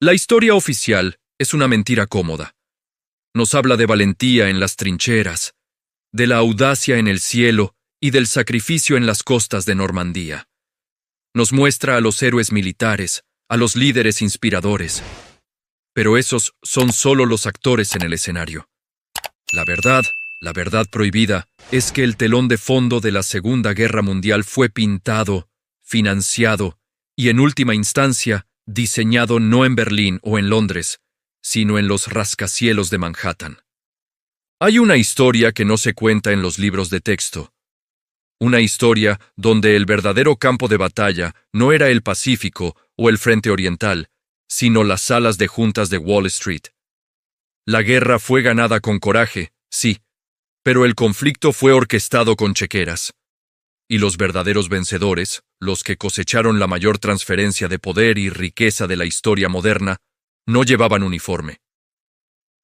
La historia oficial es una mentira cómoda. Nos habla de valentía en las trincheras, de la audacia en el cielo y del sacrificio en las costas de Normandía. Nos muestra a los héroes militares, a los líderes inspiradores. Pero esos son solo los actores en el escenario. La verdad prohibida, es que el telón de fondo de la Segunda Guerra Mundial fue pintado, financiado y, en última instancia, diseñado no en Berlín o en Londres, sino en los rascacielos de Manhattan. Hay una historia que no se cuenta en los libros de texto. Una historia donde el verdadero campo de batalla no era el Pacífico o el Frente Oriental, sino las salas de juntas de Wall Street. La guerra fue ganada con coraje, sí, pero el conflicto fue orquestado con chequeras. Y los verdaderos vencedores, los que cosecharon la mayor transferencia de poder y riqueza de la historia moderna, no llevaban uniforme.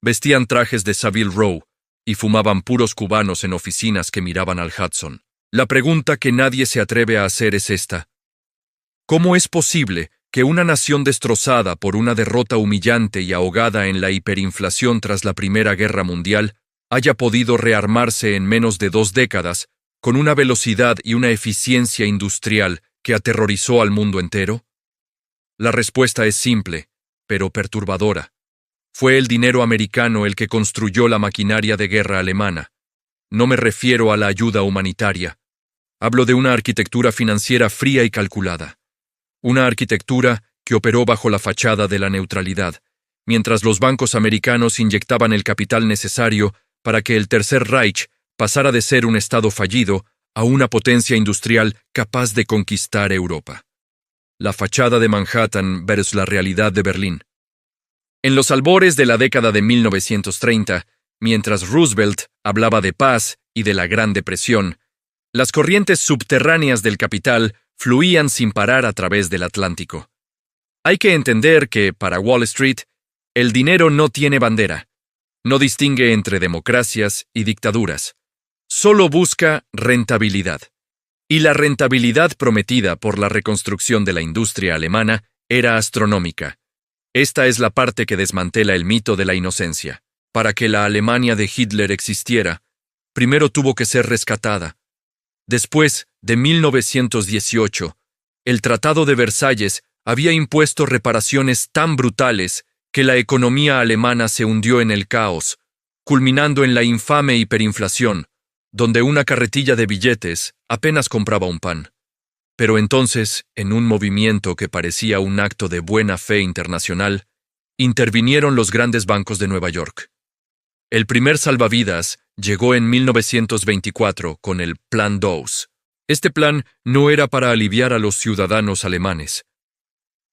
Vestían trajes de Savile Row y fumaban puros cubanos en oficinas que miraban al Hudson. La pregunta que nadie se atreve a hacer es esta: ¿cómo es posible que una nación destrozada por una derrota humillante y ahogada en la hiperinflación tras la Primera Guerra Mundial haya podido rearmarse en menos de 2 décadas con una velocidad y una eficiencia industrial que aterrorizó al mundo entero? La respuesta es simple, pero perturbadora. Fue el dinero americano el que construyó la maquinaria de guerra alemana. No me refiero a la ayuda humanitaria. Hablo de una arquitectura financiera fría y calculada. Una arquitectura que operó bajo la fachada de la neutralidad, mientras los bancos americanos inyectaban el capital necesario para que el Tercer Reich pasara de ser un estado fallido a una potencia industrial capaz de conquistar Europa. La fachada de Manhattan versus la realidad de Berlín. En los albores de la década de 1930, mientras Roosevelt hablaba de paz y de la Gran Depresión, las corrientes subterráneas del capital fluían sin parar a través del Atlántico. Hay que entender que, para Wall Street, el dinero no tiene bandera. No distingue entre democracias y dictaduras. Solo busca rentabilidad. Y la rentabilidad prometida por la reconstrucción de la industria alemana era astronómica. Esta es la parte que desmantela el mito de la inocencia. Para que la Alemania de Hitler existiera, primero tuvo que ser rescatada. Después de 1918, el Tratado de Versalles había impuesto reparaciones tan brutales que la economía alemana se hundió en el caos, culminando en la infame hiperinflación, donde una carretilla de billetes apenas compraba un pan. Pero entonces, en un movimiento que parecía un acto de buena fe internacional, intervinieron los grandes bancos de Nueva York. El primer salvavidas llegó en 1924 con el Plan Dawes. Este plan no era para aliviar a los ciudadanos alemanes.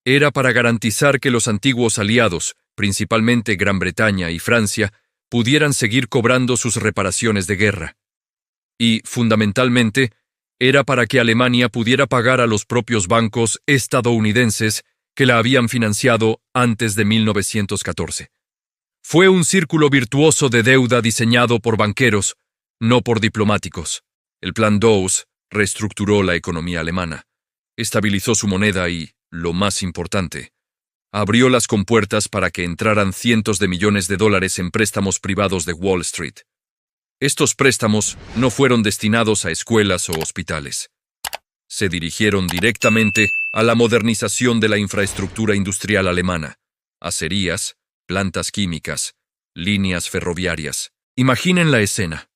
Era para garantizar que los antiguos aliados, principalmente Gran Bretaña y Francia, pudieran seguir cobrando sus reparaciones de guerra. Y, fundamentalmente, era para que Alemania pudiera pagar a los propios bancos estadounidenses que la habían financiado antes de 1914. Fue un círculo virtuoso de deuda diseñado por banqueros, no por diplomáticos. El Plan Dawes reestructuró la economía alemana, estabilizó su moneda y, lo más importante, abrió las compuertas para que entraran cientos de millones de dólares en préstamos privados de Wall Street. Estos préstamos no fueron destinados a escuelas o hospitales. Se dirigieron directamente a la modernización de la infraestructura industrial alemana, acerías, plantas químicas, líneas ferroviarias. Imaginen la escena.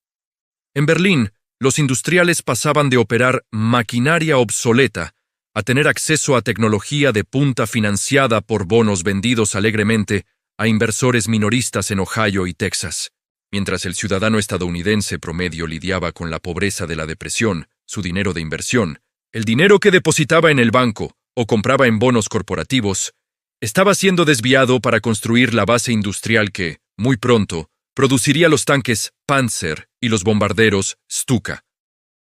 En Berlín, los industriales pasaban de operar maquinaria obsoleta a tener acceso a tecnología de punta financiada por bonos vendidos alegremente a inversores minoristas en Ohio y Texas. Mientras el ciudadano estadounidense promedio lidiaba con la pobreza de la depresión, su dinero de inversión, el dinero que depositaba en el banco o compraba en bonos corporativos, estaba siendo desviado para construir la base industrial que, muy pronto, produciría los tanques Panzer y los bombarderos Stuka.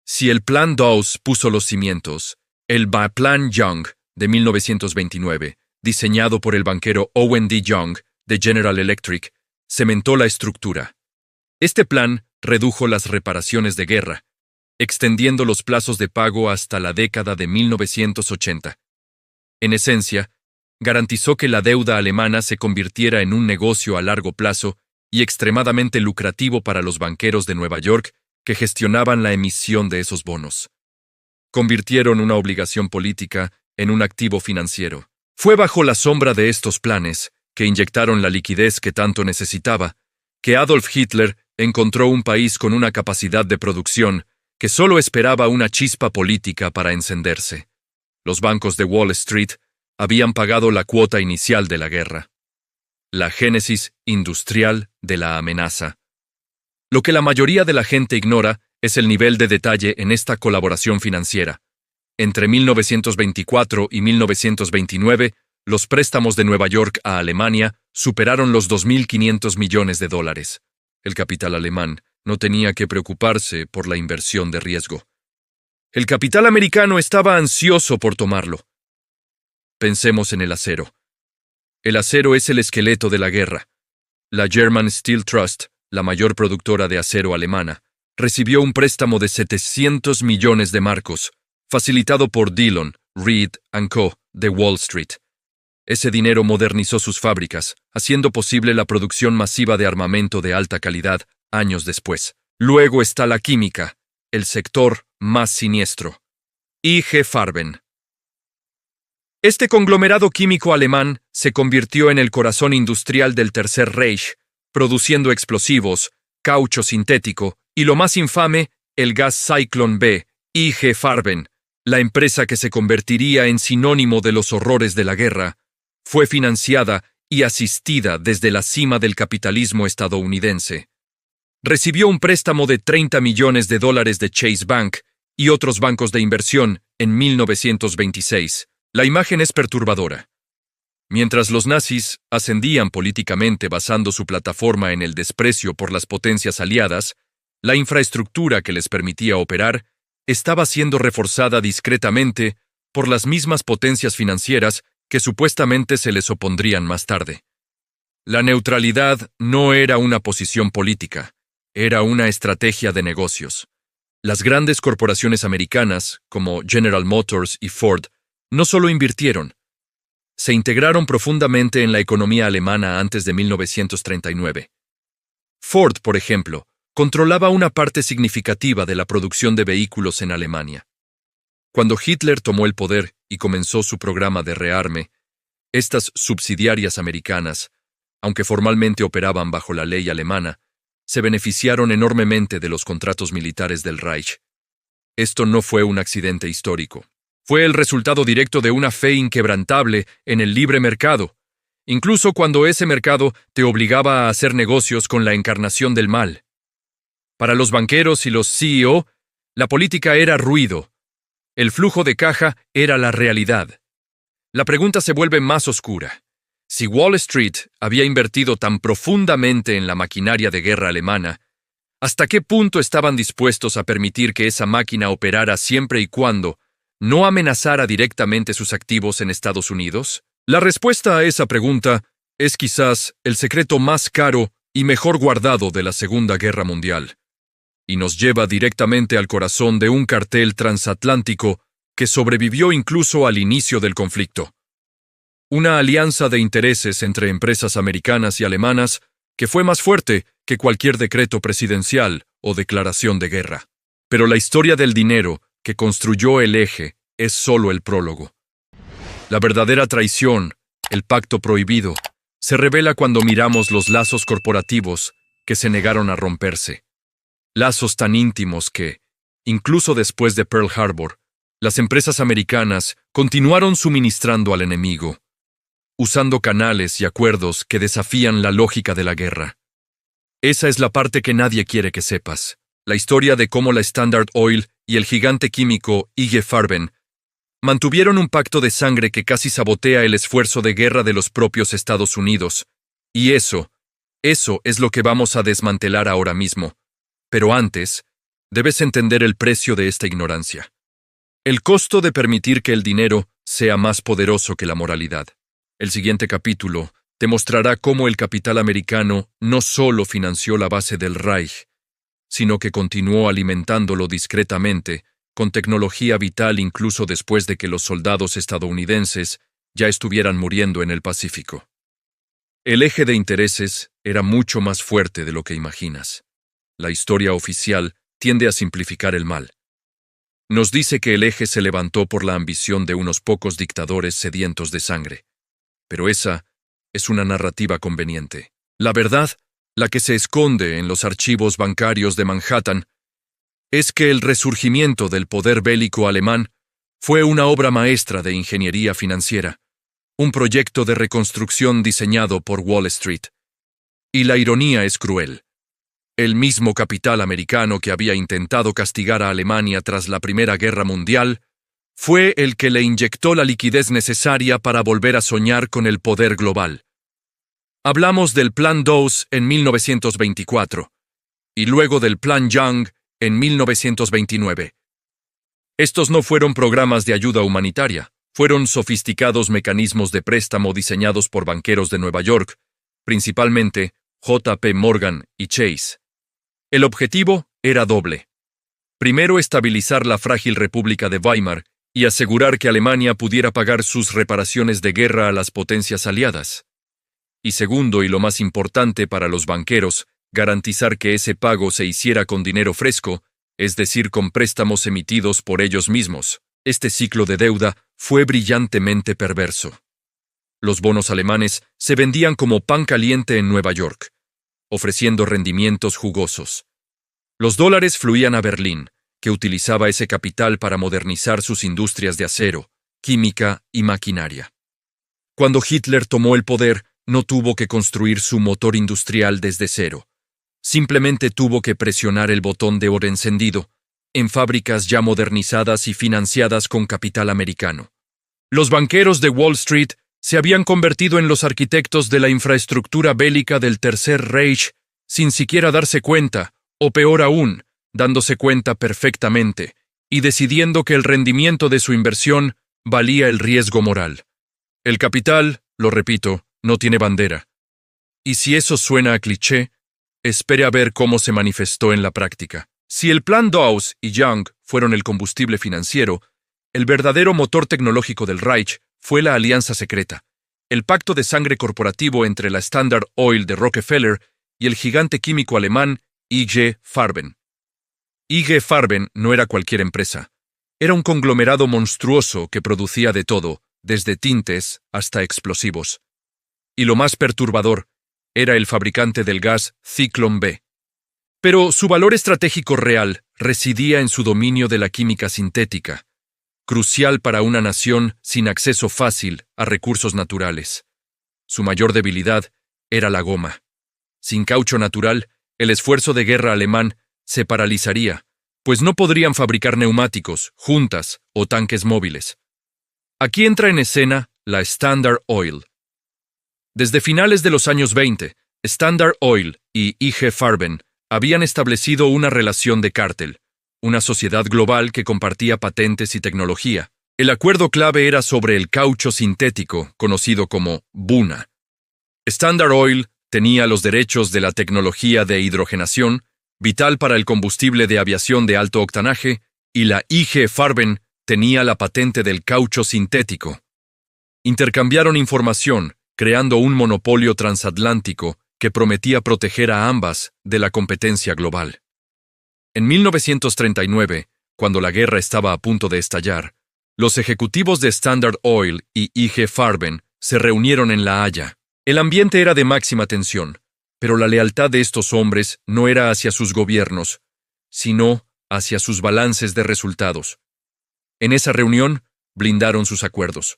Si el Plan Dawes puso los cimientos, el Plan Young de 1929, diseñado por el banquero Owen D. Young de General Electric, cementó la estructura. Este plan redujo las reparaciones de guerra, extendiendo los plazos de pago hasta la década de 1980. En esencia, garantizó que la deuda alemana se convirtiera en un negocio a largo plazo y extremadamente lucrativo para los banqueros de Nueva York que gestionaban la emisión de esos bonos. Convirtieron una obligación política en un activo financiero. Fue bajo la sombra de estos planes, que inyectaron la liquidez que tanto necesitaba, que Adolf Hitler encontró un país con una capacidad de producción que solo esperaba una chispa política para encenderse. Los bancos de Wall Street habían pagado la cuota inicial de la guerra. La génesis industrial de la amenaza. Lo que la mayoría de la gente ignora es el nivel de detalle en esta colaboración financiera. Entre 1924 y 1929, los préstamos de Nueva York a Alemania superaron los 2.500 millones de dólares. El capital alemán no tenía que preocuparse por la inversión de riesgo. El capital americano estaba ansioso por tomarlo. Pensemos en el acero. El acero es el esqueleto de la guerra. La German Steel Trust, la mayor productora de acero alemana, recibió un préstamo de 700 millones de marcos, facilitado por Dillon, Read & Co. de Wall Street. Ese dinero modernizó sus fábricas, haciendo posible la producción masiva de armamento de alta calidad años después. Luego está la química, el sector más siniestro. IG Farben. Este conglomerado químico alemán se convirtió en el corazón industrial del Tercer Reich, produciendo explosivos, caucho sintético y, lo más infame, el gas Zyklon B, IG Farben, la empresa que se convertiría en sinónimo de los horrores de la guerra, fue financiada y asistida desde la cima del capitalismo estadounidense. Recibió un préstamo de 30 millones de dólares de Chase Bank y otros bancos de inversión en 1926. La imagen es perturbadora. Mientras los nazis ascendían políticamente basando su plataforma en el desprecio por las potencias aliadas, la infraestructura que les permitía operar estaba siendo reforzada discretamente por las mismas potencias financieras que supuestamente se les opondrían más tarde. La neutralidad no era una posición política, era una estrategia de negocios. Las grandes corporaciones americanas, como General Motors y Ford, no solo invirtieron, se integraron profundamente en la economía alemana antes de 1939. Ford, por ejemplo, controlaba una parte significativa de la producción de vehículos en Alemania. Cuando Hitler tomó el poder y comenzó su programa de rearme, estas subsidiarias americanas, aunque formalmente operaban bajo la ley alemana, se beneficiaron enormemente de los contratos militares del Reich. Esto no fue un accidente histórico. Fue el resultado directo de una fe inquebrantable en el libre mercado, incluso cuando ese mercado te obligaba a hacer negocios con la encarnación del mal. Para los banqueros y los CEO, la política era ruido. El flujo de caja era la realidad. La pregunta se vuelve más oscura. Si Wall Street había invertido tan profundamente en la maquinaria de guerra alemana, ¿hasta qué punto estaban dispuestos a permitir que esa máquina operara siempre y cuando no amenazara directamente sus activos en Estados Unidos? La respuesta a esa pregunta es quizás el secreto más caro y mejor guardado de la Segunda Guerra Mundial, y nos lleva directamente al corazón de un cartel transatlántico que sobrevivió incluso al inicio del conflicto. Una alianza de intereses entre empresas americanas y alemanas que fue más fuerte que cualquier decreto presidencial o declaración de guerra. Pero la historia del dinero que construyó el eje es solo el prólogo. La verdadera traición, el pacto prohibido, se revela cuando miramos los lazos corporativos que se negaron a romperse. Lazos tan íntimos que, incluso después de Pearl Harbor, las empresas americanas continuaron suministrando al enemigo, usando canales y acuerdos que desafían la lógica de la guerra. Esa es la parte que nadie quiere que sepas, la historia de cómo la Standard Oil y el gigante químico IG Farben mantuvieron un pacto de sangre que casi sabotea el esfuerzo de guerra de los propios Estados Unidos. Y eso es lo que vamos a desmantelar ahora mismo. Pero antes, debes entender el precio de esta ignorancia. El costo de permitir que el dinero sea más poderoso que la moralidad. El siguiente capítulo te mostrará cómo el capital americano no solo financió la base del Reich, sino que continuó alimentándolo discretamente, con tecnología vital incluso después de que los soldados estadounidenses ya estuvieran muriendo en el Pacífico. El eje de intereses era mucho más fuerte de lo que imaginas. La historia oficial tiende a simplificar el mal. Nos dice que el eje se levantó por la ambición de unos pocos dictadores sedientos de sangre. Pero esa es una narrativa conveniente. La verdad, la que se esconde en los archivos bancarios de Manhattan, es que el resurgimiento del poder bélico alemán fue una obra maestra de ingeniería financiera, un proyecto de reconstrucción diseñado por Wall Street. Y la ironía es cruel. El mismo capital americano que había intentado castigar a Alemania tras la Primera Guerra Mundial fue el que le inyectó la liquidez necesaria para volver a soñar con el poder global. Hablamos del Plan Dawes en 1924 y luego del Plan Young en 1929. Estos no fueron programas de ayuda humanitaria, fueron sofisticados mecanismos de préstamo diseñados por banqueros de Nueva York, principalmente J.P. Morgan y Chase. El objetivo era doble. Primero, estabilizar la frágil República de Weimar y asegurar que Alemania pudiera pagar sus reparaciones de guerra a las potencias aliadas. Y segundo, y lo más importante para los banqueros, garantizar que ese pago se hiciera con dinero fresco, es decir, con préstamos emitidos por ellos mismos. Este ciclo de deuda fue brillantemente perverso. Los bonos alemanes se vendían como pan caliente en Nueva York, ofreciendo rendimientos jugosos. Los dólares fluían a Berlín, que utilizaba ese capital para modernizar sus industrias de acero, química y maquinaria. Cuando Hitler tomó el poder, no tuvo que construir su motor industrial desde cero. Simplemente tuvo que presionar el botón de oro encendido, en fábricas ya modernizadas y financiadas con capital americano. Los banqueros de Wall Street se habían convertido en los arquitectos de la infraestructura bélica del Tercer Reich sin siquiera darse cuenta, o peor aún, dándose cuenta perfectamente, y decidiendo que el rendimiento de su inversión valía el riesgo moral. El capital, lo repito, no tiene bandera. Y si eso suena a cliché, espere a ver cómo se manifestó en la práctica. Si el Plan Dawes y Young fueron el combustible financiero, el verdadero motor tecnológico del Reich fue la alianza secreta, el pacto de sangre corporativo entre la Standard Oil de Rockefeller y el gigante químico alemán IG Farben. IG Farben no era cualquier empresa. Era un conglomerado monstruoso que producía de todo, desde tintes hasta explosivos. Y lo más perturbador, era el fabricante del gas Zyklon B. Pero su valor estratégico real residía en su dominio de la química sintética, crucial para una nación sin acceso fácil a recursos naturales. Su mayor debilidad era la goma. Sin caucho natural, el esfuerzo de guerra alemán se paralizaría, pues no podrían fabricar neumáticos, juntas o tanques móviles. Aquí entra en escena la Standard Oil. Desde finales de los años 20, Standard Oil y IG Farben habían establecido una relación de cártel, una sociedad global que compartía patentes y tecnología. El acuerdo clave era sobre el caucho sintético, conocido como Buna. Standard Oil tenía los derechos de la tecnología de hidrogenación, vital para el combustible de aviación de alto octanaje, y la IG Farben tenía la patente del caucho sintético. Intercambiaron información, creando un monopolio transatlántico que prometía proteger a ambas de la competencia global. En 1939, cuando la guerra estaba a punto de estallar, los ejecutivos de Standard Oil y IG Farben se reunieron en La Haya. El ambiente era de máxima tensión, pero la lealtad de estos hombres no era hacia sus gobiernos, sino hacia sus balances de resultados. En esa reunión, blindaron sus acuerdos.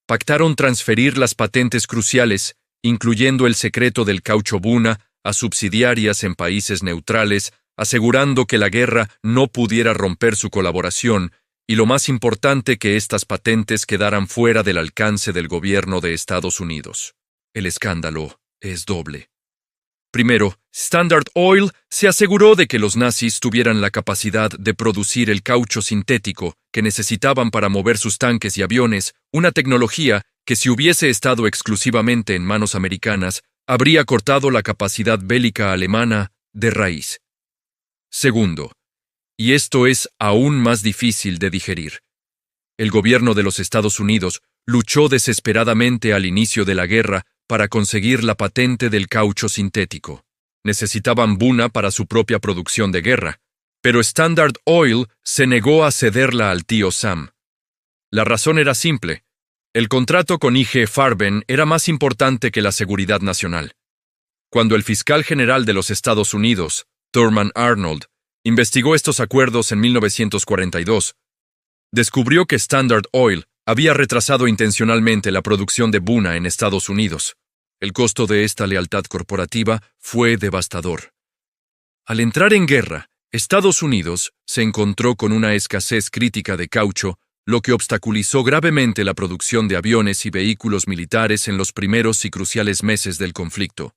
Pactaron transferir las patentes cruciales, incluyendo el secreto del caucho Buna, a subsidiarias en países neutrales, asegurando que la guerra no pudiera romper su colaboración, y lo más importante, que estas patentes quedaran fuera del alcance del gobierno de Estados Unidos. El escándalo es doble. Primero, Standard Oil se aseguró de que los nazis tuvieran la capacidad de producir el caucho sintético que necesitaban para mover sus tanques y aviones, una tecnología que, si hubiese estado exclusivamente en manos americanas, habría cortado la capacidad bélica alemana de raíz. Segundo, y esto es aún más difícil de digerir, el gobierno de los Estados Unidos luchó desesperadamente al inicio de la guerra para conseguir la patente del caucho sintético. Necesitaban Buna para su propia producción de guerra, pero Standard Oil se negó a cederla al tío Sam. La razón era simple. El contrato con IG Farben era más importante que la seguridad nacional. Cuando el fiscal general de los Estados Unidos, Thurman Arnold, investigó estos acuerdos en 1942, descubrió que Standard Oil había retrasado intencionalmente la producción de Buna en Estados Unidos. El costo de esta lealtad corporativa fue devastador. Al entrar en guerra, Estados Unidos se encontró con una escasez crítica de caucho, lo que obstaculizó gravemente la producción de aviones y vehículos militares en los primeros y cruciales meses del conflicto.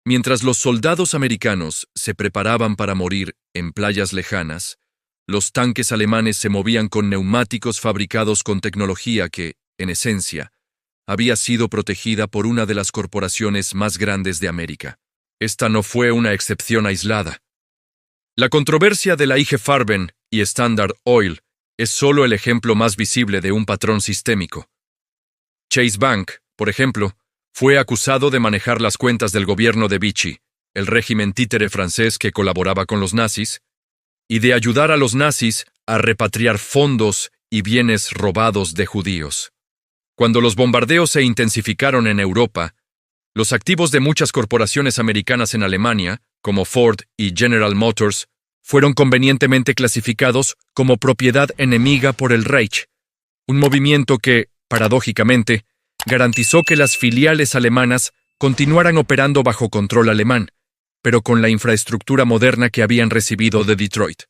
Mientras los soldados americanos se preparaban para morir en playas lejanas, los tanques alemanes se movían con neumáticos fabricados con tecnología que, en esencia, había sido protegida por una de las corporaciones más grandes de América. Esta no fue una excepción aislada. La controversia de la IG Farben y Standard Oil es solo el ejemplo más visible de un patrón sistémico. Chase Bank, por ejemplo, fue acusado de manejar las cuentas del gobierno de Vichy, el régimen títere francés que colaboraba con los nazis, y de ayudar a los nazis a repatriar fondos y bienes robados de judíos. Cuando los bombardeos se intensificaron en Europa, los activos de muchas corporaciones americanas en Alemania, como Ford y General Motors, fueron convenientemente clasificados como propiedad enemiga por el Reich, un movimiento que, paradójicamente, garantizó que las filiales alemanas continuaran operando bajo control alemán, pero con la infraestructura moderna que habían recibido de Detroit.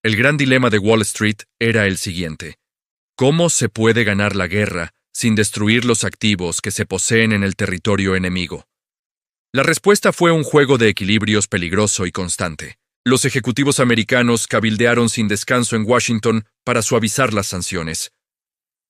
El gran dilema de Wall Street era el siguiente: ¿cómo se puede ganar la guerra sin destruir los activos que se poseen en el territorio enemigo? La respuesta fue un juego de equilibrios peligroso y constante. Los ejecutivos americanos cabildearon sin descanso en Washington para suavizar las sanciones.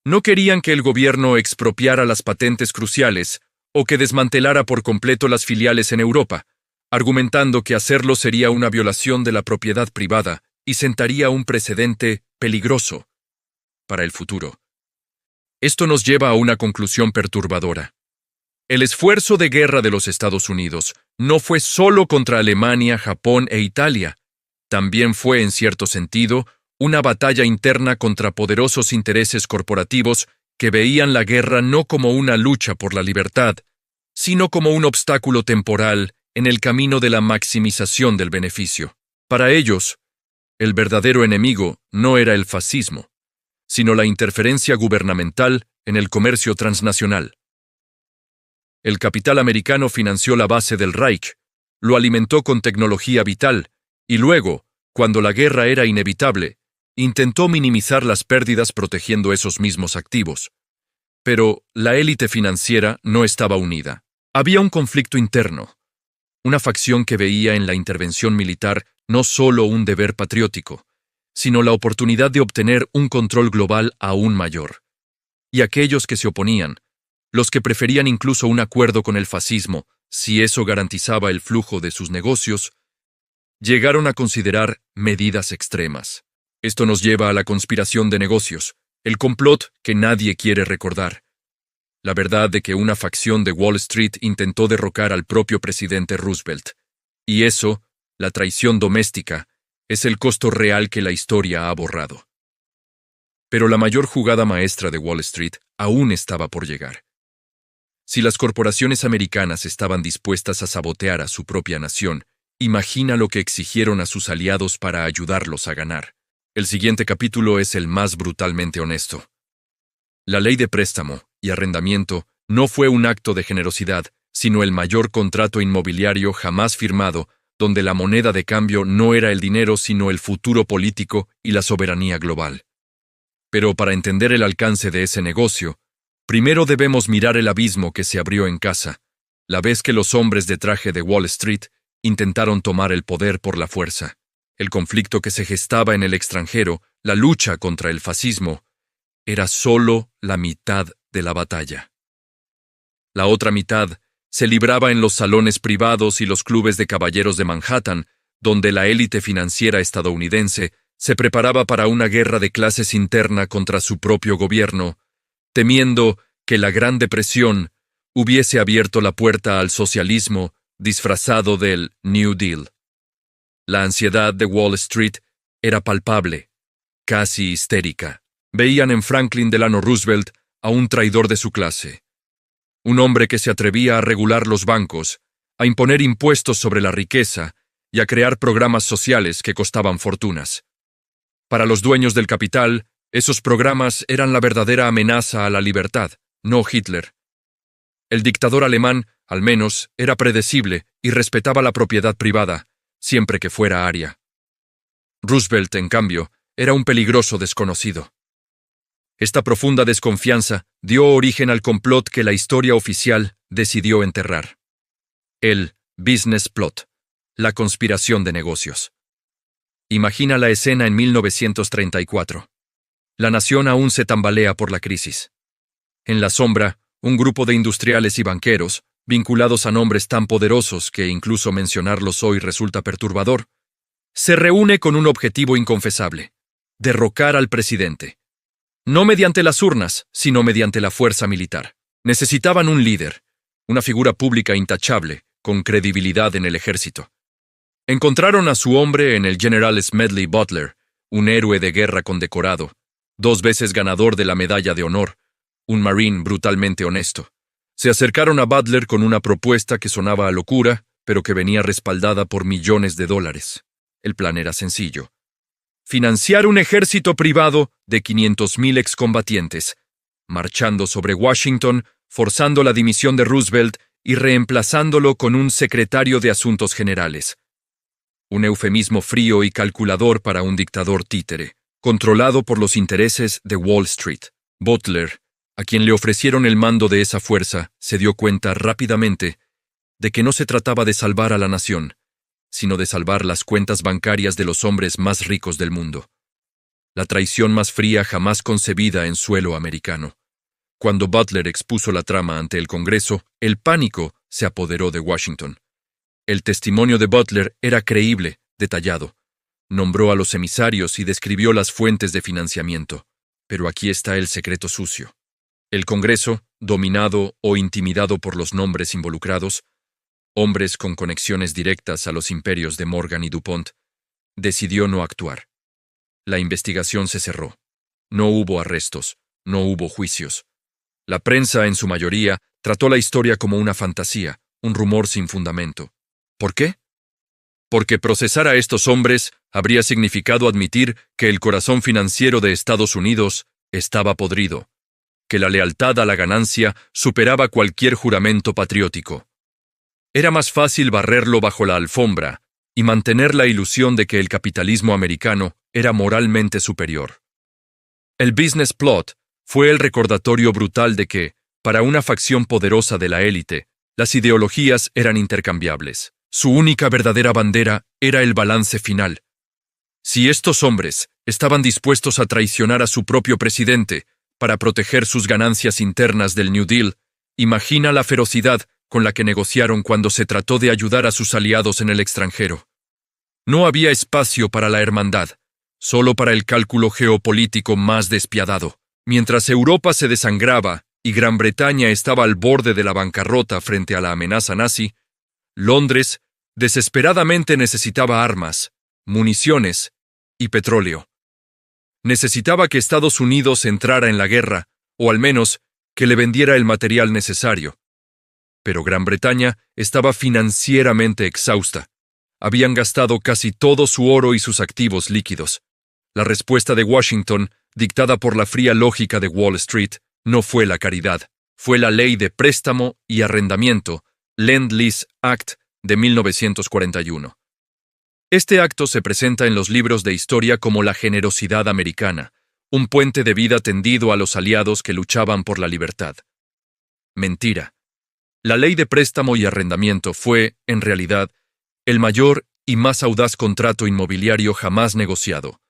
No querían que el gobierno expropiara las patentes cruciales o que desmantelara por completo las filiales en Europa, argumentando que hacerlo sería una violación de la propiedad privada y sentaría un precedente peligroso para el futuro. Esto nos lleva a una conclusión perturbadora. El esfuerzo de guerra de los Estados Unidos no fue solo contra Alemania, Japón e Italia. También fue, en cierto sentido, una batalla interna contra poderosos intereses corporativos que veían la guerra no como una lucha por la libertad, sino como un obstáculo temporal en el camino de la maximización del beneficio. Para ellos, el verdadero enemigo no era el fascismo, sino la interferencia gubernamental en el comercio transnacional. El capital americano financió la base del Reich, lo alimentó con tecnología vital, y luego, cuando la guerra era inevitable, intentó minimizar las pérdidas protegiendo esos mismos activos. Pero la élite financiera no estaba unida. Había un conflicto interno, una facción que veía en la intervención militar no solo un deber patriótico, sino la oportunidad de obtener un control global aún mayor. Y aquellos que se oponían, los que preferían incluso un acuerdo con el fascismo, si eso garantizaba el flujo de sus negocios, llegaron a considerar medidas extremas. Esto nos lleva a la conspiración de negocios, el complot que nadie quiere recordar. La verdad de que una facción de Wall Street intentó derrocar al propio presidente Roosevelt. Y eso, la traición doméstica, es el costo real que la historia ha borrado. Pero la mayor jugada maestra de Wall Street aún estaba por llegar. Si las corporaciones americanas estaban dispuestas a sabotear a su propia nación, imagina lo que exigieron a sus aliados para ayudarlos a ganar. El siguiente capítulo es el más brutalmente honesto. La ley de préstamo y arrendamiento no fue un acto de generosidad, sino el mayor contrato inmobiliario jamás firmado, donde la moneda de cambio no era el dinero sino el futuro político y la soberanía global. Pero para entender el alcance de ese negocio, primero debemos mirar el abismo que se abrió en casa, la vez que los hombres de traje de Wall Street intentaron tomar el poder por la fuerza. El conflicto que se gestaba en el extranjero, la lucha contra el fascismo, era solo la mitad de la batalla. La otra mitad se libraba en los salones privados y los clubes de caballeros de Manhattan, donde la élite financiera estadounidense se preparaba para una guerra de clases interna contra su propio gobierno, temiendo que la Gran Depresión hubiese abierto la puerta al socialismo disfrazado del New Deal. La ansiedad de Wall Street era palpable, casi histérica. Veían en Franklin Delano Roosevelt a un traidor de su clase, un hombre que se atrevía a regular los bancos, a imponer impuestos sobre la riqueza y a crear programas sociales que costaban fortunas. Para los dueños del capital, esos programas eran la verdadera amenaza a la libertad, no Hitler. El dictador alemán, al menos, era predecible y respetaba la propiedad privada, siempre que fuera aria. Roosevelt, en cambio, era un peligroso desconocido. Esta profunda desconfianza dio origen al complot que la historia oficial decidió enterrar. El business plot, la conspiración de negocios. Imagina la escena en 1934. La nación aún se tambalea por la crisis. En la sombra, un grupo de industriales y banqueros, vinculados a nombres tan poderosos que incluso mencionarlos hoy resulta perturbador, se reúne con un objetivo inconfesable: derrocar al presidente. No mediante las urnas, sino mediante la fuerza militar. Necesitaban un líder, una figura pública intachable, con credibilidad en el ejército. Encontraron a su hombre en el General Smedley Butler, un héroe de guerra condecorado, 2 veces ganador de la Medalla de Honor, un marine brutalmente honesto. Se acercaron a Butler con una propuesta que sonaba a locura, pero que venía respaldada por millones de dólares. El plan era sencillo: financiar un ejército privado de 500,000 excombatientes, marchando sobre Washington, forzando la dimisión de Roosevelt y reemplazándolo con un secretario de Asuntos Generales. Un eufemismo frío y calculador para un dictador títere, controlado por los intereses de Wall Street. Butler, a quien le ofrecieron el mando de esa fuerza, se dio cuenta rápidamente de que no se trataba de salvar a la nación, sino de salvar las cuentas bancarias de los hombres más ricos del mundo. La traición más fría jamás concebida en suelo americano. Cuando Butler expuso la trama ante el Congreso, el pánico se apoderó de Washington. El testimonio de Butler era creíble, detallado. Nombró a los emisarios y describió las fuentes de financiamiento. Pero aquí está el secreto sucio. El Congreso, dominado o intimidado por los nombres involucrados, hombres con conexiones directas a los imperios de Morgan y DuPont, decidió no actuar. La investigación se cerró. No hubo arrestos, no hubo juicios. La prensa, en su mayoría, trató la historia como una fantasía, un rumor sin fundamento. ¿Por qué? Porque procesar a estos hombres habría significado admitir que el corazón financiero de Estados Unidos estaba podrido, que la lealtad a la ganancia superaba cualquier juramento patriótico. Era más fácil barrerlo bajo la alfombra y mantener la ilusión de que el capitalismo americano era moralmente superior. El business plot fue el recordatorio brutal de que, para una facción poderosa de la élite, las ideologías eran intercambiables. Su única verdadera bandera era el balance final. Si estos hombres estaban dispuestos a traicionar a su propio presidente para proteger sus ganancias internas del New Deal, imagina la ferocidad con la que negociaron cuando se trató de ayudar a sus aliados en el extranjero. No había espacio para la hermandad, solo para el cálculo geopolítico más despiadado. Mientras Europa se desangraba y Gran Bretaña estaba al borde de la bancarrota frente a la amenaza nazi, Londres desesperadamente necesitaba armas, municiones y petróleo. Necesitaba que Estados Unidos entrara en la guerra, o al menos que le vendiera el material necesario. Pero Gran Bretaña estaba financieramente exhausta. Habían gastado casi todo su oro y sus activos líquidos. La respuesta de Washington, dictada por la fría lógica de Wall Street, no fue la caridad, fue la Ley de Préstamo y Arrendamiento, Lend-Lease Act, de 1941. Este acto se presenta en los libros de historia como la generosidad americana, un puente de vida tendido a los aliados que luchaban por la libertad. Mentira. La Ley de Préstamo y Arrendamiento fue, en realidad, el mayor y más audaz contrato inmobiliario jamás negociado.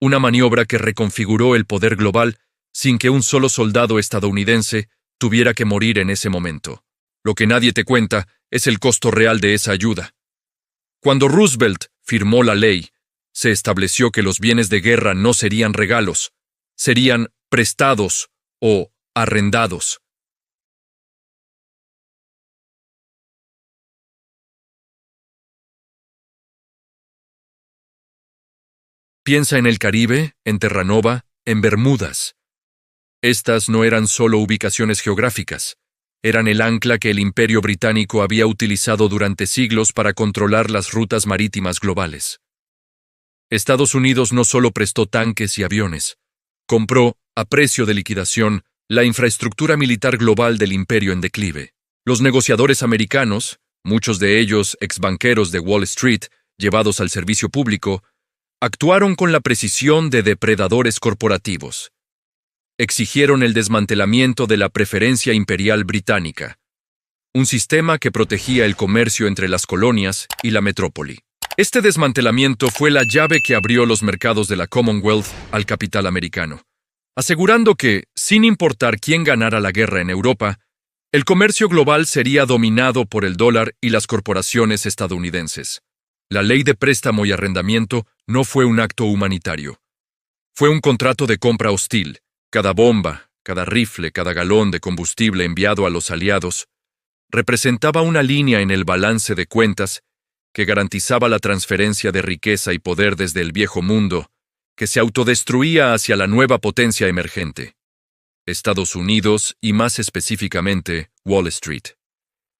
Una maniobra que reconfiguró el poder global sin que un solo soldado estadounidense tuviera que morir en ese momento. Lo que nadie te cuenta es el costo real de esa ayuda. Cuando Roosevelt firmó la ley, se estableció que los bienes de guerra no serían regalos, serían prestados o arrendados. Piensa en el Caribe, en Terranova, en Bermudas. Estas no eran solo ubicaciones geográficas, eran el ancla que el Imperio Británico había utilizado durante siglos para controlar las rutas marítimas globales. Estados Unidos no solo prestó tanques y aviones, compró, a precio de liquidación, la infraestructura militar global del imperio en declive. Los negociadores americanos, muchos de ellos exbanqueros de Wall Street, llevados al servicio público, actuaron con la precisión de depredadores corporativos. Exigieron el desmantelamiento de la preferencia imperial británica, un sistema que protegía el comercio entre las colonias y la metrópoli. Este desmantelamiento fue la llave que abrió los mercados de la Commonwealth al capital americano, asegurando que, sin importar quién ganara la guerra en Europa, el comercio global sería dominado por el dólar y las corporaciones estadounidenses. La ley de préstamo y arrendamiento no fue un acto humanitario. Fue un contrato de compra hostil. Cada bomba, cada rifle, cada galón de combustible enviado a los aliados representaba una línea en el balance de cuentas que garantizaba la transferencia de riqueza y poder desde el viejo mundo, que se autodestruía hacia la nueva potencia emergente. Estados Unidos y más específicamente Wall Street.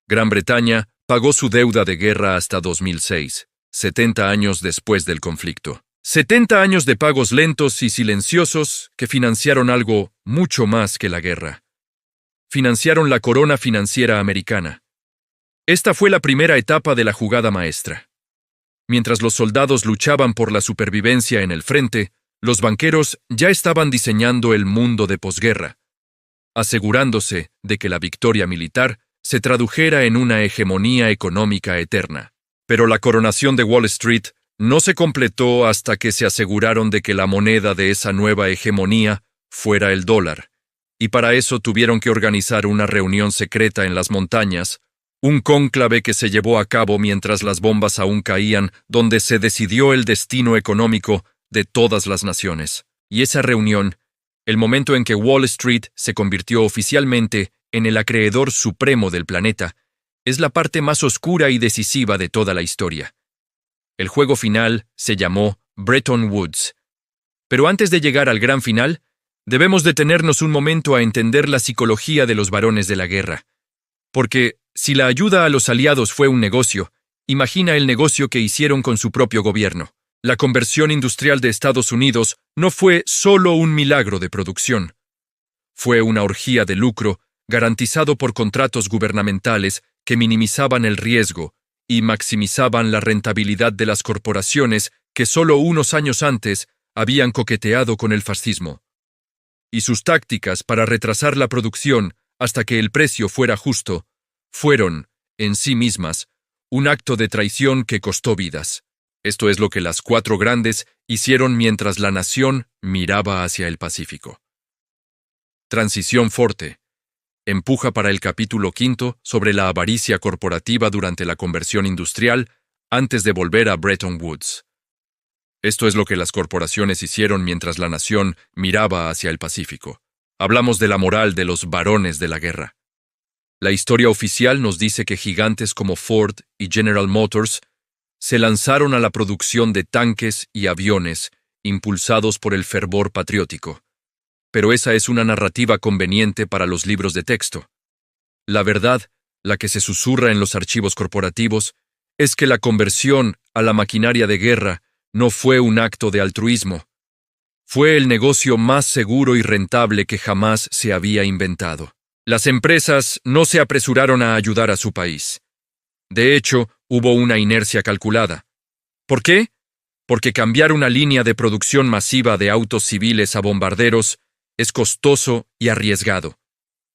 Gran Bretaña pagó su deuda de guerra hasta 2006, 70 años después del conflicto. 70 años de pagos lentos y silenciosos que financiaron algo mucho más que la guerra. Financiaron la corona financiera americana. Esta fue la primera etapa de la jugada maestra. Mientras los soldados luchaban por la supervivencia en el frente, los banqueros ya estaban diseñando el mundo de posguerra, asegurándose de que la victoria militar se tradujera en una hegemonía económica eterna. Pero la coronación de Wall Street no se completó hasta que se aseguraron de que la moneda de esa nueva hegemonía fuera el dólar, y para eso tuvieron que organizar una reunión secreta en las montañas, un cónclave que se llevó a cabo mientras las bombas aún caían, donde se decidió el destino económico de todas las naciones. Y esa reunión, el momento en que Wall Street se convirtió oficialmente en el acreedor supremo del planeta, es la parte más oscura y decisiva de toda la historia. El juego final se llamó Bretton Woods. Pero antes de llegar al gran final, debemos detenernos un momento a entender la psicología de los varones de la guerra. Porque, si la ayuda a los aliados fue un negocio, imagina el negocio que hicieron con su propio gobierno. La conversión industrial de Estados Unidos no fue solo un milagro de producción. Fue una orgía de lucro garantizado por contratos gubernamentales que minimizaban el riesgo y maximizaban la rentabilidad de las corporaciones que solo unos años antes habían coqueteado con el fascismo. Y sus tácticas para retrasar la producción hasta que el precio fuera justo fueron, en sí mismas, un acto de traición que costó vidas. Esto es lo que las cuatro grandes hicieron mientras la nación miraba hacia el Pacífico. Transición Forte. Empuja para el capítulo 5 sobre la avaricia corporativa durante la conversión industrial antes de volver a Bretton Woods. Esto es lo que las corporaciones hicieron mientras la nación miraba hacia el Pacífico. Hablamos de la moral de los varones de la guerra. La historia oficial nos dice que gigantes como Ford y General Motors se lanzaron a la producción de tanques y aviones impulsados por el fervor patriótico. Pero esa es una narrativa conveniente para los libros de texto. La verdad, la que se susurra en los archivos corporativos, es que la conversión a la maquinaria de guerra no fue un acto de altruismo. Fue el negocio más seguro y rentable que jamás se había inventado. Las empresas no se apresuraron a ayudar a su país. De hecho, hubo una inercia calculada. ¿Por qué? Porque cambiar una línea de producción masiva de autos civiles a bombarderos es costoso y arriesgado.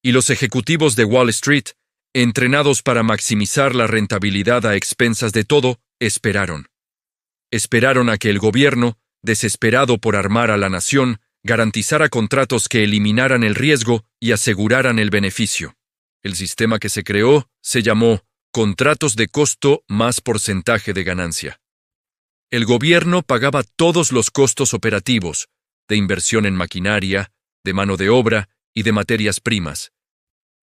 Y los ejecutivos de Wall Street, entrenados para maximizar la rentabilidad a expensas de todo, esperaron. Esperaron a que el gobierno, desesperado por armar a la nación, garantizara contratos que eliminaran el riesgo y aseguraran el beneficio. El sistema que se creó se llamó contratos de costo más porcentaje de ganancia. El gobierno pagaba todos los costos operativos, de inversión en maquinaria, de mano de obra y de materias primas.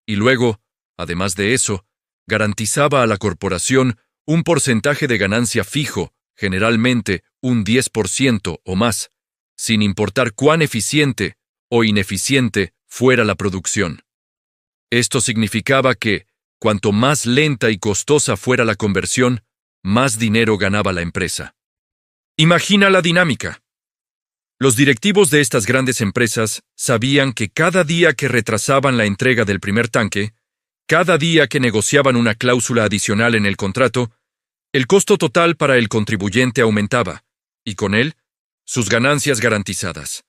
Y luego, además de eso, garantizaba a la corporación un porcentaje de ganancia fijo, generalmente un 10% o más, sin importar cuán eficiente o ineficiente fuera la producción. Esto significaba que, cuanto más lenta y costosa fuera la conversión, más dinero ganaba la empresa. Imagina la dinámica. Los directivos de estas grandes empresas sabían que cada día que retrasaban la entrega del primer tanque, cada día que negociaban una cláusula adicional en el contrato, el costo total para el contribuyente aumentaba, y con él, sus ganancias garantizadas.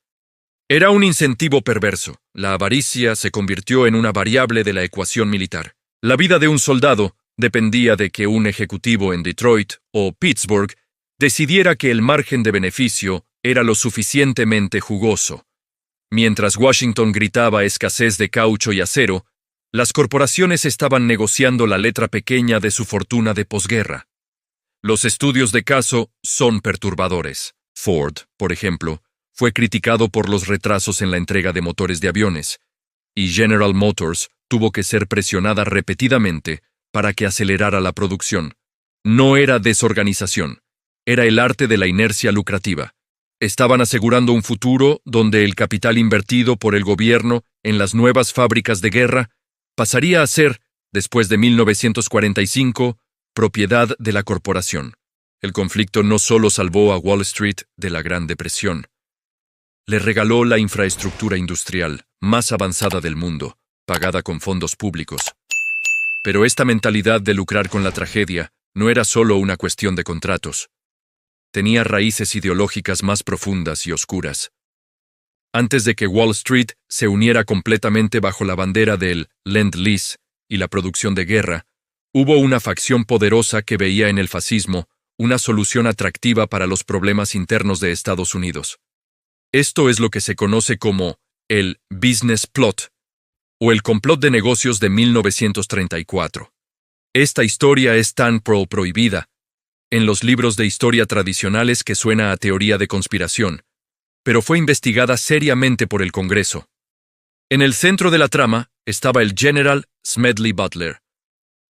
Era un incentivo perverso. La avaricia se convirtió en una variable de la ecuación militar. La vida de un soldado dependía de que un ejecutivo en Detroit o Pittsburgh decidiera que el margen de beneficio era lo suficientemente jugoso. Mientras Washington gritaba escasez de caucho y acero, las corporaciones estaban negociando la letra pequeña de su fortuna de posguerra. Los estudios de caso son perturbadores. Ford, por ejemplo, fue criticado por los retrasos en la entrega de motores de aviones, y General Motors tuvo que ser presionada repetidamente para que acelerara la producción. No era desorganización, era el arte de la inercia lucrativa. Estaban asegurando un futuro donde el capital invertido por el gobierno en las nuevas fábricas de guerra pasaría a ser, después de 1945, propiedad de la corporación. El conflicto no solo salvó a Wall Street de la Gran Depresión, le regaló la infraestructura industrial más avanzada del mundo, pagada con fondos públicos. Pero esta mentalidad de lucrar con la tragedia no era solo una cuestión de contratos. Tenía raíces ideológicas más profundas y oscuras. Antes de que Wall Street se uniera completamente bajo la bandera del Lend-Lease y la producción de guerra, hubo una facción poderosa que veía en el fascismo una solución atractiva para los problemas internos de Estados Unidos. Esto es lo que se conoce como el Business Plot, o el complot de negocios de 1934. Esta historia es tan prohibida en los libros de historia tradicionales que suena a teoría de conspiración, pero fue investigada seriamente por el Congreso. En el centro de la trama estaba el General Smedley Butler,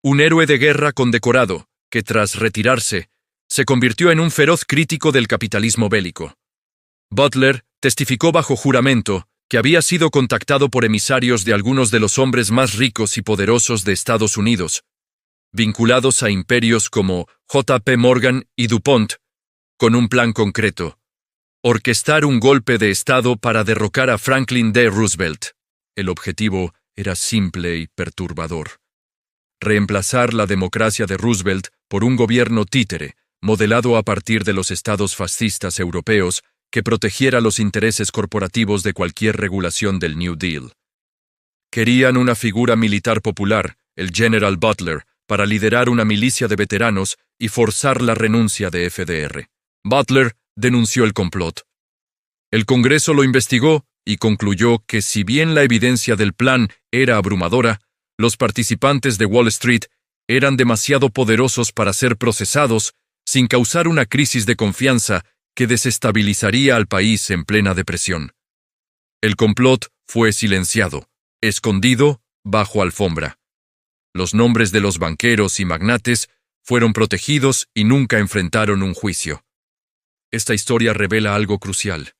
un héroe de guerra condecorado que tras retirarse se convirtió en un feroz crítico del capitalismo bélico. Butler testificó bajo juramento que había sido contactado por emisarios de algunos de los hombres más ricos y poderosos de Estados Unidos, vinculados a imperios como J.P. Morgan y DuPont, con un plan concreto: orquestar un golpe de Estado para derrocar a Franklin D. Roosevelt. El objetivo era simple y perturbador: reemplazar la democracia de Roosevelt por un gobierno títere, modelado a partir de los estados fascistas europeos, que protegiera los intereses corporativos de cualquier regulación del New Deal. Querían una figura militar popular, el General Butler, para liderar una milicia de veteranos y forzar la renuncia de FDR. Butler denunció el complot. El Congreso lo investigó y concluyó que si bien la evidencia del plan era abrumadora, los participantes de Wall Street eran demasiado poderosos para ser procesados sin causar una crisis de confianza que desestabilizaría al país en plena depresión. El complot fue silenciado, escondido bajo alfombra. Los nombres de los banqueros y magnates fueron protegidos y nunca enfrentaron un juicio. Esta historia revela algo crucial.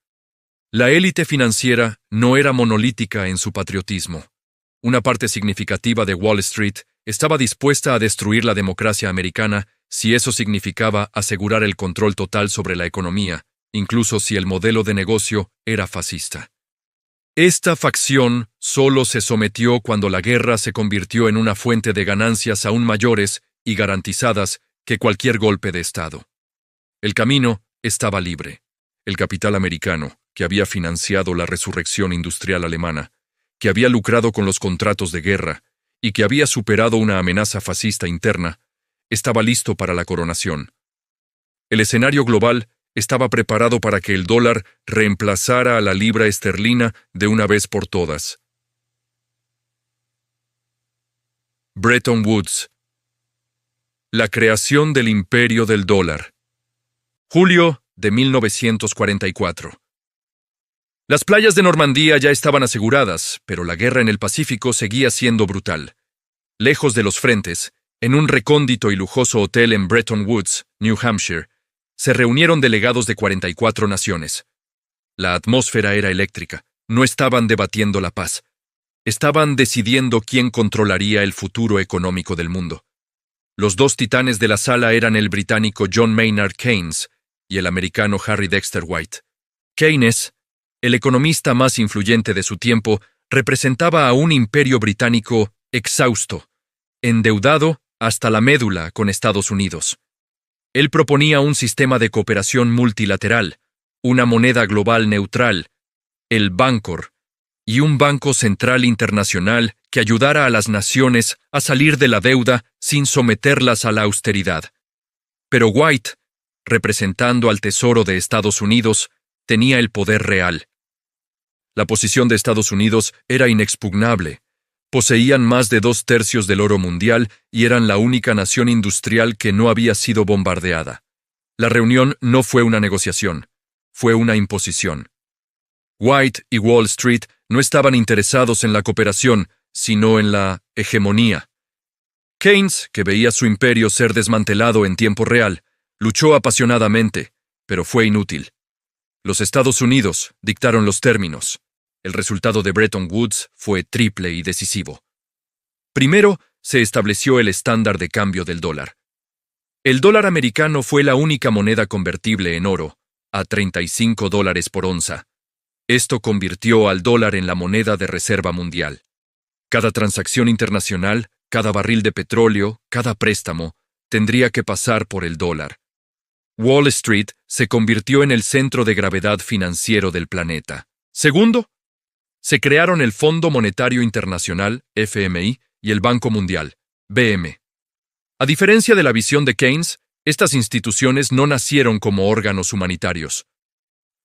La élite financiera no era monolítica en su patriotismo. Una parte significativa de Wall Street estaba dispuesta a destruir la democracia americana si eso significaba asegurar el control total sobre la economía, incluso si el modelo de negocio era fascista. Esta facción solo se sometió cuando la guerra se convirtió en una fuente de ganancias aún mayores y garantizadas que cualquier golpe de Estado. El camino estaba libre. El capital americano, que había financiado la resurrección industrial alemana, que había lucrado con los contratos de guerra y que había superado una amenaza fascista interna, estaba listo para la coronación. El escenario global estaba preparado para que el dólar reemplazara a la libra esterlina de una vez por todas. Bretton Woods. La creación del imperio del dólar. Julio de 1944. Las playas de Normandía ya estaban aseguradas, pero la guerra en el Pacífico seguía siendo brutal. Lejos de los frentes, en un recóndito y lujoso hotel en Bretton Woods, New Hampshire, se reunieron delegados de 44 naciones. La atmósfera era eléctrica. No estaban debatiendo la paz. Estaban decidiendo quién controlaría el futuro económico del mundo. Los dos titanes de la sala eran el británico John Maynard Keynes y el americano Harry Dexter White. Keynes, el economista más influyente de su tiempo, representaba a un imperio británico exhausto, endeudado hasta la médula con Estados Unidos. Él proponía un sistema de cooperación multilateral, una moneda global neutral, el Bancor, y un Banco Central Internacional que ayudara a las naciones a salir de la deuda sin someterlas a la austeridad. Pero White, representando al Tesoro de Estados Unidos, tenía el poder real. La posición de Estados Unidos era inexpugnable. Poseían más de 2/3 del oro mundial y eran la única nación industrial que no había sido bombardeada. La reunión no fue una negociación, fue una imposición. White y Wall Street no estaban interesados en la cooperación, sino en la hegemonía. Keynes, que veía su imperio ser desmantelado en tiempo real, luchó apasionadamente, pero fue inútil. Los Estados Unidos dictaron los términos. El resultado de Bretton Woods fue triple y decisivo. Primero, se estableció el estándar de cambio del dólar. El dólar americano fue la única moneda convertible en oro, a $35 por onza. Esto convirtió al dólar en la moneda de reserva mundial. Cada transacción internacional, cada barril de petróleo, cada préstamo, tendría que pasar por el dólar. Wall Street se convirtió en el centro de gravedad financiero del planeta. Segundo, se crearon el Fondo Monetario Internacional, FMI, y el Banco Mundial, BM. A diferencia de la visión de Keynes, estas instituciones no nacieron como órganos humanitarios.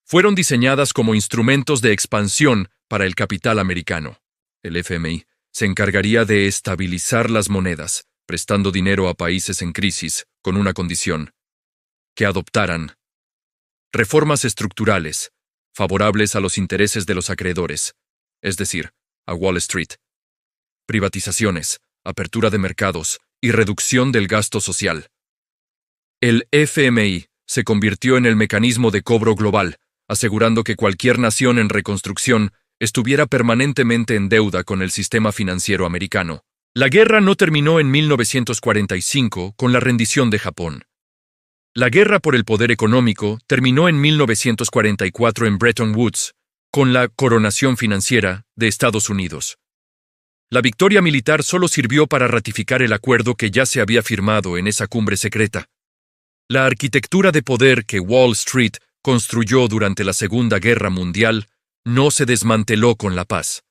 Fueron diseñadas como instrumentos de expansión para el capital americano. El FMI se encargaría de estabilizar las monedas, prestando dinero a países en crisis, con una condición: que adoptaran reformas estructurales, favorables a los intereses de los acreedores, es decir, a Wall Street, privatizaciones, apertura de mercados y reducción del gasto social. El FMI se convirtió en el mecanismo de cobro global, asegurando que cualquier nación en reconstrucción estuviera permanentemente en deuda con el sistema financiero americano. La guerra no terminó en 1945 con la rendición de Japón. La guerra por el poder económico terminó en 1944 en Bretton Woods, con la coronación financiera de Estados Unidos. La victoria militar solo sirvió para ratificar el acuerdo que ya se había firmado en esa cumbre secreta. La arquitectura de poder que Wall Street construyó durante la Segunda Guerra Mundial no se desmanteló con la paz.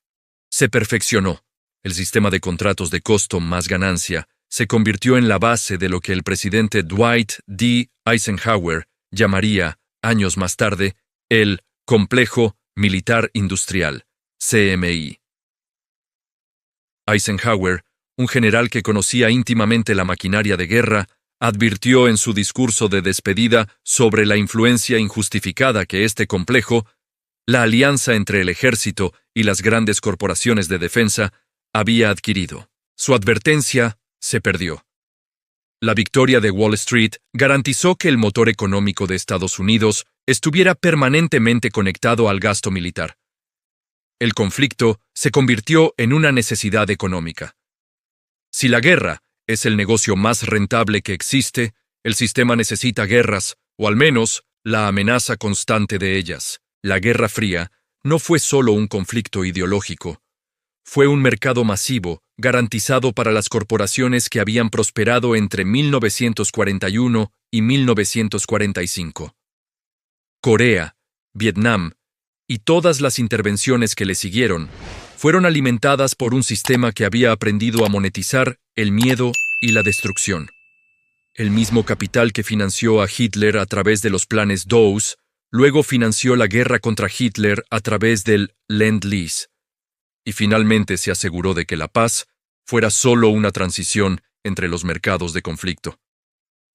Se perfeccionó. El sistema de contratos de costo más ganancia se convirtió en la base de lo que el presidente Dwight D. Eisenhower llamaría, años más tarde, el Complejo Militar Industrial, CMI. Eisenhower, un general que conocía íntimamente la maquinaria de guerra, advirtió en su discurso de despedida sobre la influencia injustificada que este complejo, la alianza entre el ejército y las grandes corporaciones de defensa, había adquirido. Su advertencia se perdió. La victoria de Wall Street garantizó que el motor económico de Estados Unidos estuviera permanentemente conectado al gasto militar. El conflicto se convirtió en una necesidad económica. Si la guerra es el negocio más rentable que existe, el sistema necesita guerras, o al menos la amenaza constante de ellas. La Guerra Fría no fue solo un conflicto ideológico. Fue un mercado masivo, garantizado para las corporaciones que habían prosperado entre 1941 y 1945. Corea, Vietnam y todas las intervenciones que le siguieron fueron alimentadas por un sistema que había aprendido a monetizar el miedo y la destrucción. El mismo capital que financió a Hitler a través de los planes Dawes, luego financió la guerra contra Hitler a través del Lend-Lease. Y finalmente se aseguró de que la paz fuera solo una transición entre los mercados de conflicto.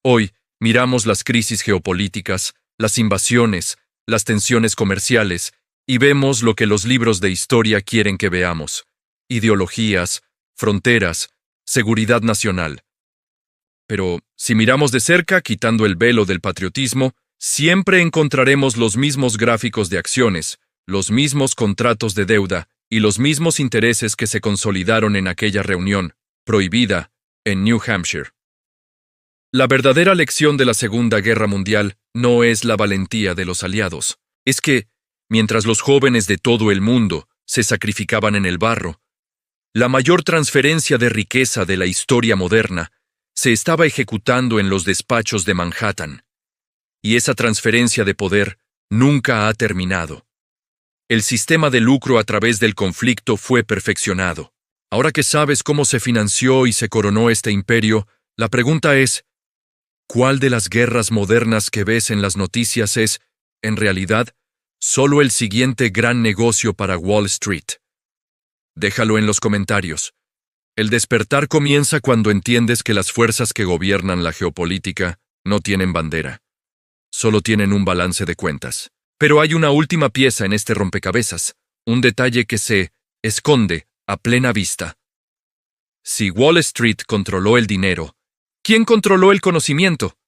Hoy miramos las crisis geopolíticas, las invasiones, las tensiones comerciales Y vemos lo que los libros de historia quieren que veamos: ideologías, fronteras, seguridad nacional. Pero, si miramos de cerca, quitando el velo del patriotismo, siempre encontraremos los mismos gráficos de acciones, los mismos contratos de deuda y los mismos intereses que se consolidaron en aquella reunión, prohibida, en New Hampshire. La verdadera lección de la Segunda Guerra Mundial no es la valentía de los aliados. Es que, mientras los jóvenes de todo el mundo se sacrificaban en el barro, la mayor transferencia de riqueza de la historia moderna se estaba ejecutando en los despachos de Manhattan. Y esa transferencia de poder nunca ha terminado. El sistema de lucro a través del conflicto fue perfeccionado. Ahora que sabes cómo se financió y se coronó este imperio, la pregunta es: ¿cuál de las guerras modernas que ves en las noticias es, en realidad, solo el siguiente gran negocio para Wall Street? Déjalo en los comentarios. El despertar comienza cuando entiendes que las fuerzas que gobiernan la geopolítica no tienen bandera. Solo tienen un balance de cuentas. Pero hay una última pieza en este rompecabezas, un detalle que se esconde a plena vista. Si Wall Street controló el dinero, ¿quién controló el conocimiento?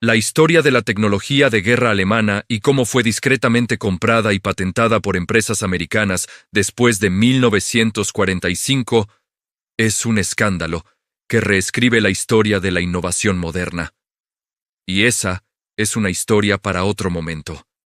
La historia de la tecnología de guerra alemana y cómo fue discretamente comprada y patentada por empresas americanas después de 1945 es un escándalo que reescribe la historia de la innovación moderna. Y esa es una historia para otro momento.